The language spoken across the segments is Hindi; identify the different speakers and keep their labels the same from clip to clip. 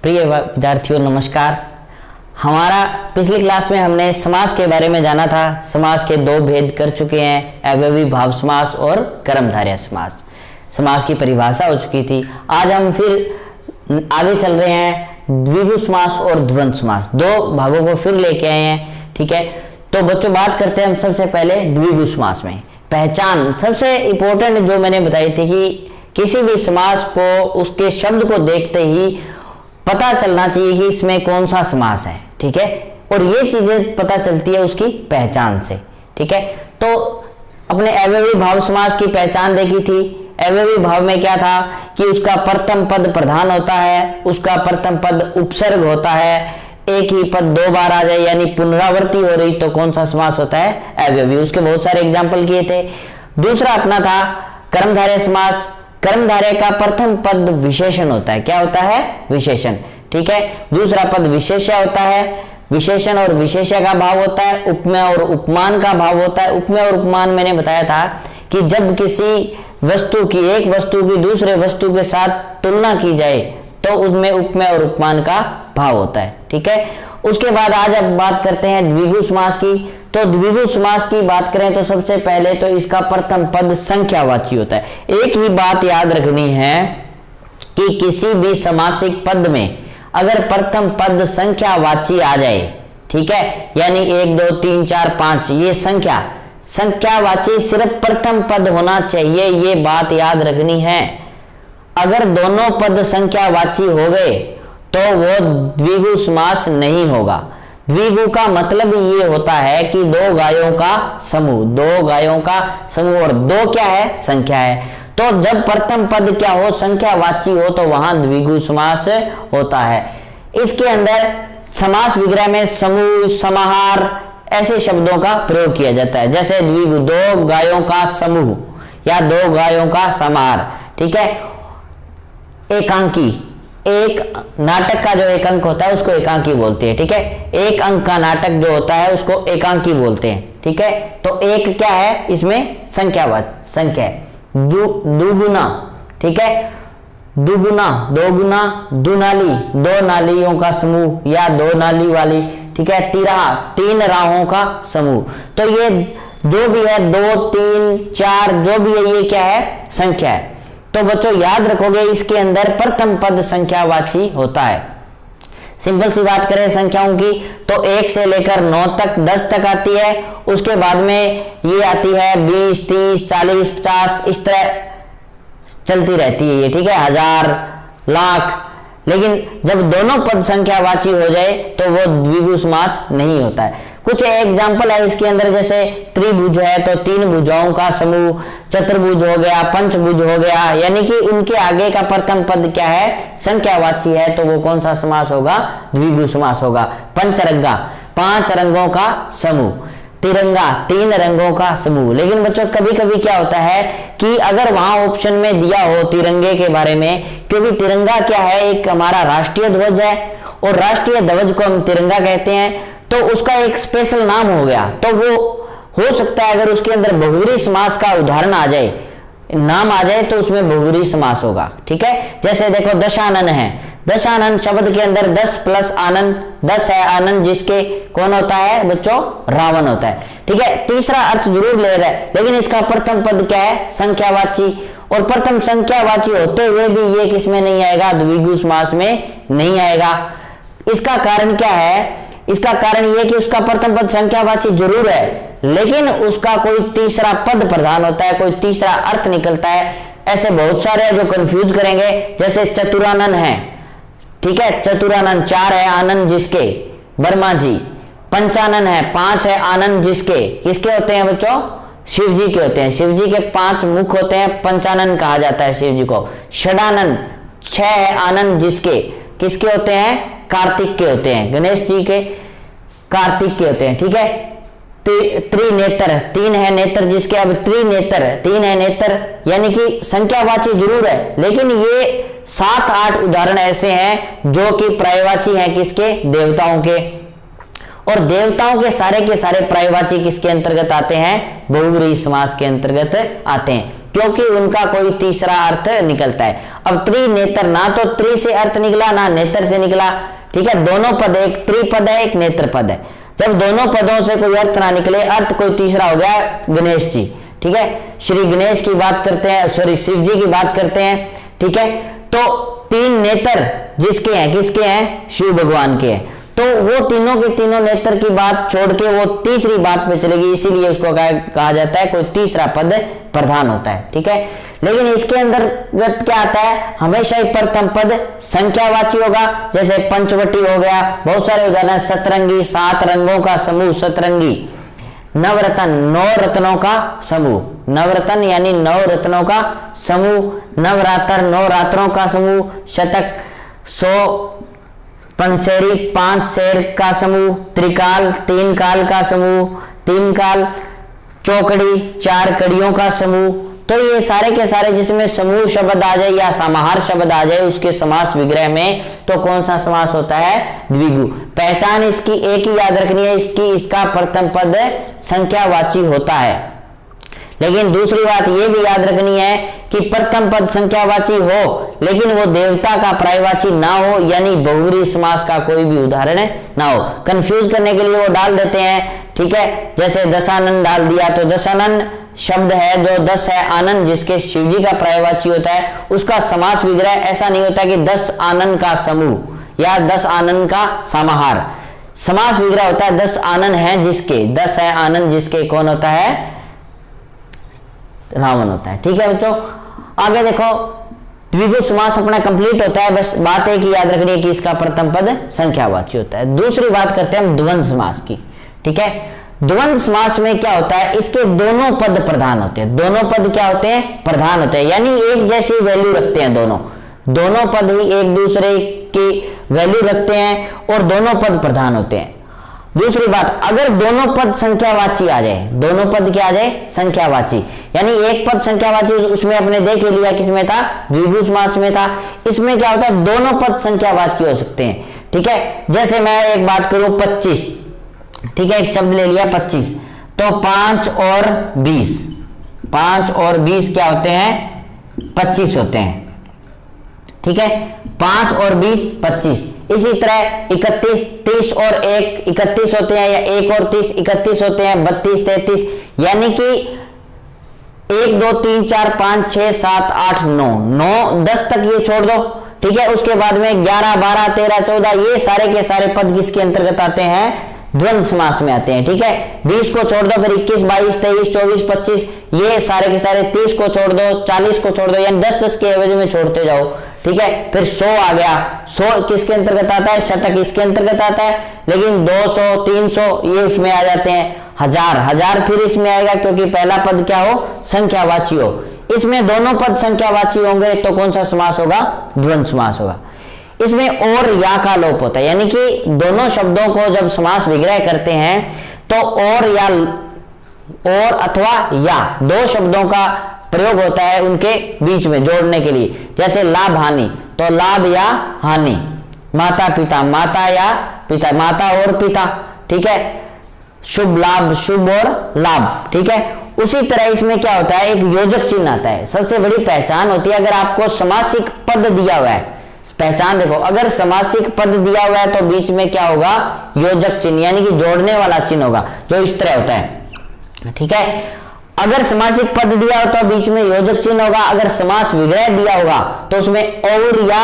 Speaker 1: प्रिय विद्यार्थियों नमस्कार। हमारा पिछली क्लास में हमने समास के बारे में जाना था। समास के दो भेद कर चुके हैं, अवयवी भाव समास और कर्मधारय समास। समास की परिभाषा हो चुकी थी। आज हम फिर आगे चल रहे हैं, द्विगु समास और द्वंद्व समास, दो भागों को फिर लेके आए हैं। ठीक है, तो बच्चों बात करते हैं हम सबसे पहले द्विगु समास में। पहचान सबसे इंपॉर्टेंट जो मैंने बताई थी कि किसी भी समास को उसके शब्द को देखते ही पता चलना चाहिए कि इसमें कौन सा समास है। ठीक है, और ये चीजें पता चलती है उसकी पहचान से। ठीक है, तो अपने अवयवी भाव समास की पहचान देखी थी। अवयवी भाव में क्या था कि उसका प्रथम पद प्रधान होता है, उसका प्रथम पद उपसर्ग होता है, एक ही पद दो बार आ जाए यानी पुनरावृत्ति हो रही तो कौन सा समास होता है, अवयवी। उसके बहुत सारे एग्जाम्पल किए थे। दूसरा अपना था कर्मधारय समास। कर्मधारय का प्रथम पद विशेषण होता है। क्या होता है? विशेषण। ठीक है, दूसरा पद विशेष्य होता है। विशेषण और विशेष्य का भाव होता है, उपमेय और उपमान का भाव होता है। उपमेय और उपमान मैंने बताया था कि जब किसी वस्तु की, एक वस्तु की दूसरे वस्तु के साथ तुलना की जाए तो उसमें उपमेय और उपमान का भाव होता है। ठीक है, उसके बाद आज अब बात करते हैं द्विगु समास की। तो द्विगु समास की बात करें तो सबसे पहले तो इसका प्रथम पद संख्यावाची होता है। एक ही बात याद रखनी है कि किसी भी समासिक पद में अगर प्रथम पद संख्यावाची आ जाए, ठीक है, यानी 1 2 3 4 5 ये संख्यावाची सिर्फ प्रथम पद होना चाहिए, ये बात याद रखनी है। अगर दोनों पद संख्यावाची हो गए तो वो द्विगु समास नहीं होगा। द्विगु का मतलब ये होता है कि दो गायों का समूह, दो गायों का समूह, और दो क्या है? संख्या है। तो जब प्रथम पद क्या हो? संख्यावाची हो, तो वहां द्विगु समास होता है। इसके अंदर समास विग्रह में समूह, समाहार ऐसे शब्दों का प्रयोग किया जाता है। जैसे द्विगु, दो गायों का समूह या दो गायों का समाहार। ठीक है, एकांकी, एक नाटक का जो एक अंक होता है उसको एकांकी बोलते हैं। ठीक है, एक अंक का नाटक जो होता है उसको एकांकी बोलते हैं। ठीक है, तो एक क्या है? इसमें संख्या है। दुगुना, ठीक है, दुगुना, दोगुना, दुनाली, दो नालियों का समूह या दो नाली वाली। ठीक है, तिराहा, तीन राहों का समूह। तो ये जो भी है, 2 3 4 जो भी है, ये क्या है? संख्या है। तो बच्चों याद रखोगे इसके अंदर प्रथम पद संख्यावाची होता है। सिंपल सी बात करें संख्याओं की तो 1 से लेकर 9 तक, 10 तक आती है। उसके बाद में ये आती है 20 30 40 50, इस तरह चलती रहती है ये। ठीक है, 1000 लाख। लेकिन जब दोनों पद संख्यावाची हो जाए तो वो द्विगु समास नहीं होता है। कुछ एग्जाम्पल है इसके अंदर, जैसे त्रिभुज है तो 3 भुजाओं का समूह, चतुर्भुज हो गया, पंचभुज हो गया, यानी कि उनके आगे का प्रथम पद क्या है? संख्यावाची है, तो वो कौन सा समास होगा? द्विगु समास होगा। पंचरंगा, 5 रंगों का समूह। तिरंगा, 3 रंगों का समूह। लेकिन बच्चों कभी कभी क्या होता है कि अगर वहां ऑप्शन में दिया हो तिरंगे के बारे में, क्योंकि तिरंगा क्या है? एक हमारा राष्ट्रीय ध्वज है और राष्ट्रीय ध्वज को हम तिरंगा कहते हैं, तो उसका एक स्पेशल नाम हो गया। तो वो हो सकता है अगर उसके अंदर बहुव्रीहि समास का उदाहरण आ जाए, नाम आ जाए, तो उसमें बहुव्रीहि समास होगा। ठीक है, जैसे देखो दशानन है। दशानन शब्द के अंदर 10 प्लस आनन, 10 है। आनन जिसके कौन होता है बच्चों? रावण होता है। ठीक है, तीसरा अर्थ जरूर ले रहा है, लेकिन इसका प्रथम पद क्या है? संख्यावाची। और प्रथम संख्यावाची होते हुए भी ये किसमें नहीं आएगा? द्विगु समास में नहीं आएगा। इसका कारण क्या है? इसका कारण यह कि उसका प्रथम पद संख्यावाची जरूर है, लेकिन उसका कोई तीसरा पद प्रधान होता है, कोई तीसरा अर्थ निकलता है। ऐसे बहुत सारे हैं जो कंफ्यूज करेंगे। जैसे चतुरानन है। ठीक है, चतुरानन, 4 है आनंद जिसके, वर्मा जी। पंचानन है, 5 है आनंद जिसके, किसके होते हैं बच्चों? शिव जी के होते हैं। शिव जी के 5 मुख होते हैं, पंचानन कहा जाता है शिव जी को। षडानन, 6 है आनंद जिसके, किसके होते हैं? कार्तिक के होते हैं। गणेश जी के कार्तिक के होते हैं। ठीक है, त्रिनेत्र, 3 है नेत्र जिसके, अब त्रिनेत्र, 3 है नेत्र, यानी कि संख्यावाची जरूर है, लेकिन ये 7 8 उदाहरण ऐसे हैं जो कि पर्यायवाची हैं। किसके? देवताओं के। और देवताओं के सारे पर्यायवाची किसके अंतर्गत आते हैं? बहुव्रीहि समास के अंतर्गत आते हैं। क्योंकि उनका कोई तीसरा अर्थ निकलता है। अब त्रिनेत्र, ना तो त्रि से अर्थ निकला ना नेत्र से निकला, ठीक है। दोनों पद, एक त्रिपद है एक नेत्र पद है। जब दोनों पदों से कोई अर्थ ना निकले, अर्थ कोई तीसरा हो गया गणेश जी, ठीक है। श्री गणेश की बात करते हैं, सॉरी शिव जी की बात करते हैं, ठीक है। तो तीन नेत्र जिसके हैं, किसके हैं? शिव भगवान के हैं। तो वो तीनों के तीनों नेत्र की बात छोड़ के वो तीसरी बात पे चलेगी, इसीलिए उसको कहा जाता है कोई तीसरा पद प्रधान होता है, ठीक है। लेकिन इसके अंतर्गत क्या आता है? हमेशा ही प्रथम पद संख्यावाची होगा। जैसे पंचवटी हो गया, बहुत सारे उदाहरण, सतरंगी, 7 रंगों का समूह सतरंगी, नवरत्न, 9 रत्नों का समूह, नवरत्न यानी 9 रत्नों का समूह, नवरात्र, 9 रात्रों का समूह, शतक, 100 पंचेरी, 5 शेर का समूह, त्रिकाल, 3 काल का समूह, 3 काल, चौकड़ी, 4 कड़ियों का समूह। तो ये सारे के सारे जिसमें समूह शब्द आ जाए या समाहार शब्द आ जाए उसके समास विग्रह में, तो कौन सा समास होता है? द्विगु। पहचान इसकी एक ही याद रखनी है, इसका प्रथम पद संख्यावाची होता है। लेकिन दूसरी बात यह भी याद रखनी है कि प्रथम पद संख्यावाची हो लेकिन वो देवता का पर्यायवाची ना हो, यानी बहुव्रीहि समास का कोई भी उदाहरण ना हो। कंफ्यूज करने के लिए वो डाल देते हैं, ठीक है। जैसे दशानन डाल दिया, तो दशानन शब्द है जो 10 है, आनंद जिसके शिव जी का पर्यायवाची होता है, उसका समास विग्रह ऐसा नहीं होता कि 10 आनंद का समूह या 10 आनंद का समाहार। समास विग्रह होता है 10 आनंद है जिसके, 10 है आनंद जिसके, कौन होता है? रावण होता है, ठीक है बच्चों। आगे देखो, द्विगु समास अपना कंप्लीट होता है, बस बात है कि याद रखनी है कि इसका प्रथम पद संख्यावाची होता है। दूसरी बात करते हैं हम द्वंद्व समास की, ठीक है। द्वंद्व समास में क्या होता है? इसके दोनों पद प्रधान होते हैं। दोनों पद क्या होते हैं? प्रधान होते हैं, यानी एक जैसी वैल्यू रखते हैं। दोनों पद ही एक दूसरे की वैल्यू रखते हैं और दोनों पद प्रधान होते हैं। दूसरी बात, अगर दोनों पद संख्यावाची आ जाए, दोनों पद क्या आ जाए? संख्यावाची, यानी एक पद संख्यावाची, उसमें अपने देख लिया किसमें था? द्विगु समास में था। इसमें क्या होता है? दोनों पद संख्यावाची हो सकते हैं, ठीक है। जैसे मैं एक बात करूं 25, ठीक है, एक शब्द ले लिया 25, तो 5 और 20, 5 और 20 क्या होते हैं? 25 होते हैं, ठीक है। 5 और 20 25। इसी तरह 31, 30 और 1 31 होते हैं, या 1 और 30 31 होते हैं, 32 33, यानी कि 1 2 3 4 5 6 7 8 9 10 तक ये छोड़ दो, ठीक है। उसके बाद में 11 12 13 14 ये सारे के सारे पद किसके अंतर्गत आते हैं? द्वंद्व समास में आते हैं, ठीक है। 20 को छोड़ दो, फिर 21 22 23 24 25 ये सारे के सारे, 30 को छोड़ दो, 40 को छोड़ दो, यानी 10 के एवज में छोड़ते जाओ, ठीक है। फिर 100 आ गया, 100 किसके अंतर्गत आता है? शतक इसके अंतर्गत आता है। लेकिन 200 300 ये उसमें आ जाते हैं। 1000 फिर इसमें आएगा, क्योंकि पहला पद क्या हो? संख्यावाची हो। इसमें दोनों पद संख्यावाची होंगे तो कौन सा समास होगा? द्वंद्व समास होगा। इसमें और या का लोप होता है, यानी कि दोनों शब्दों को जब समास विग्रह करते हैं तो और या, और अथवा या, दो शब्दों का प्रयोग होता है उनके बीच में जोड़ने के लिए। जैसे लाभ हानि, तो लाभ या हानि, माता पिता, माता या पिता, माता और पिता, ठीक है। शुभ लाभ, शुभ और लाभ, ठीक है। उसी तरह इसमें क्या होता है? एक योजक चिन्ह आता है। सबसे बड़ी पहचान होती है, अगर आपको समासिक पद दिया हुआ है, पहचान देखो, अगर समासिक पद दिया हुआ है तो बीच में क्या होगा? योजक चिन्ह, यानी कि जोड़ने वाला चिन्ह होगा, जो इस तरह होता है, ठीक है। अगर समासिक पद दिया हो तो बीच में योजक चिन्ह होगा। अगर समास विग्रह दिया होगा तो उसमें और या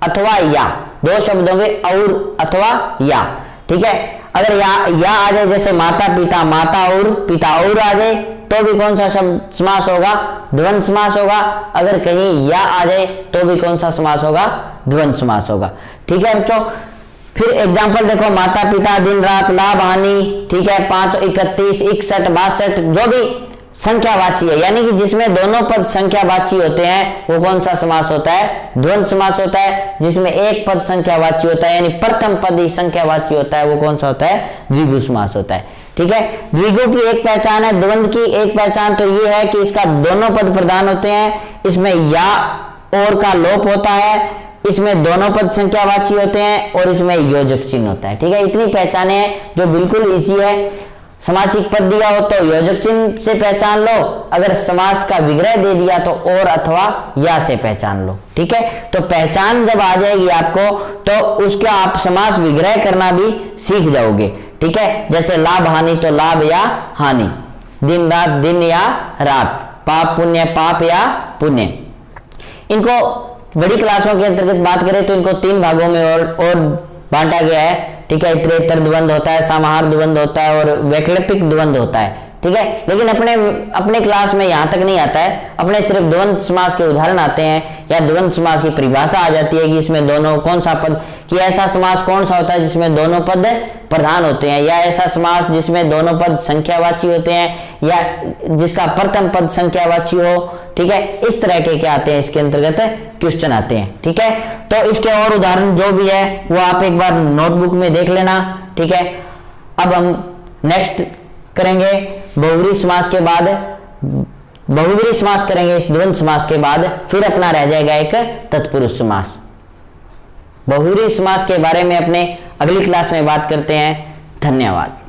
Speaker 1: अथवा या, दो शब्द होंगे, और अथवा या, ठीक है। अगर या आ जाए, जैसे माता पिता, माता और पिता और आ जाए तो भी कौन सा शब्द समास होगा? द्वंद्व समास होगा। अगर कहीं या आ जाए तो भी कौन सा समास होगा? द्वंद्व समास होगा, ठीक है बच्चों। फिर एग्जांपल देखो, माता पिता, दिन रात, लाभ हानि, ठीक है, 5 31 61 62, जो भी संख्यावाची है, यानी कि जिसमें दोनों पद संख्यावाची होते हैं वो कौन सा समास होता है? द्वंद्व समास होता है। जिसमें एक पद संख्यावाची होता है, यानी प्रथम पद ही संख्यावाची होता है, वो कौन सा होता है? द्विगु समास होता है, ठीक है। द्विगु की एक पहचान है, द्वंद्व की एक पहचान तो ये है कि इसका दोनों पद प्रधान होते हैं, इसमें या और का लोप होता है, इसमें दोनों पद संख्यावाची होते हैं और इसमें योजक चिन्ह होता है, ठीक है। इतनी पहचाने हैं जो बिल्कुल इजी है। समासिक पद दिया हो तो योजक चिन्ह से पहचान लो, अगर समास का विग्रह दे दिया तो और अथवा या से पहचान लो। ठीक है, तो पहचान जब आ जाएगी आपको तो उसका आप समास विग्रह करना भी सीख जाओगे। ठीक है, जैसे लाभ हानि तो लाभ या हानि, दिन रात दिन या रात, पाप पुण्य पाप या पुण्य। इनको बड़ी क्लासों के अंतर्गत बात करें तो इनको 3 भागों में और बांटा गया है। ठीक है, इतरेतर द्वंद होता है, समाहार द्वंद होता है और वैकल्पिक द्वंद होता है। ठीक है, लेकिन अपने क्लास में यहां तक नहीं आता है, अपने सिर्फ द्वंद्व समास के उदाहरण आते हैं या द्वंद्व समास की परिभाषा आ जाती है कि इसमें दोनों कौन सा पद, कि ऐसा समास कौन सा होता है जिसमें दोनों पद प्रधान होते हैं, या ऐसा समास जिसमें दोनों पद संख्यावाची होते हैं, या जिसका प्रथम पद संख्यावाची हो। ठीक है, इस तरह के क्या आते हैं, इसके अंतर्गत क्वेश्चन आते हैं। ठीक है, तो इसके और उदाहरण जो भी है वो आप एक बार नोटबुक में देख लेना। ठीक है, अब हम नेक्स्ट करेंगे बहुव्रीहि समास के बाद, बहुव्रीहि समास करेंगे इस द्वंद्व समास के बाद, फिर अपना रह जाएगा एक तत्पुरुष समास। बहुव्रीहि समास के बारे में अपने अगली क्लास में बात करते हैं। धन्यवाद।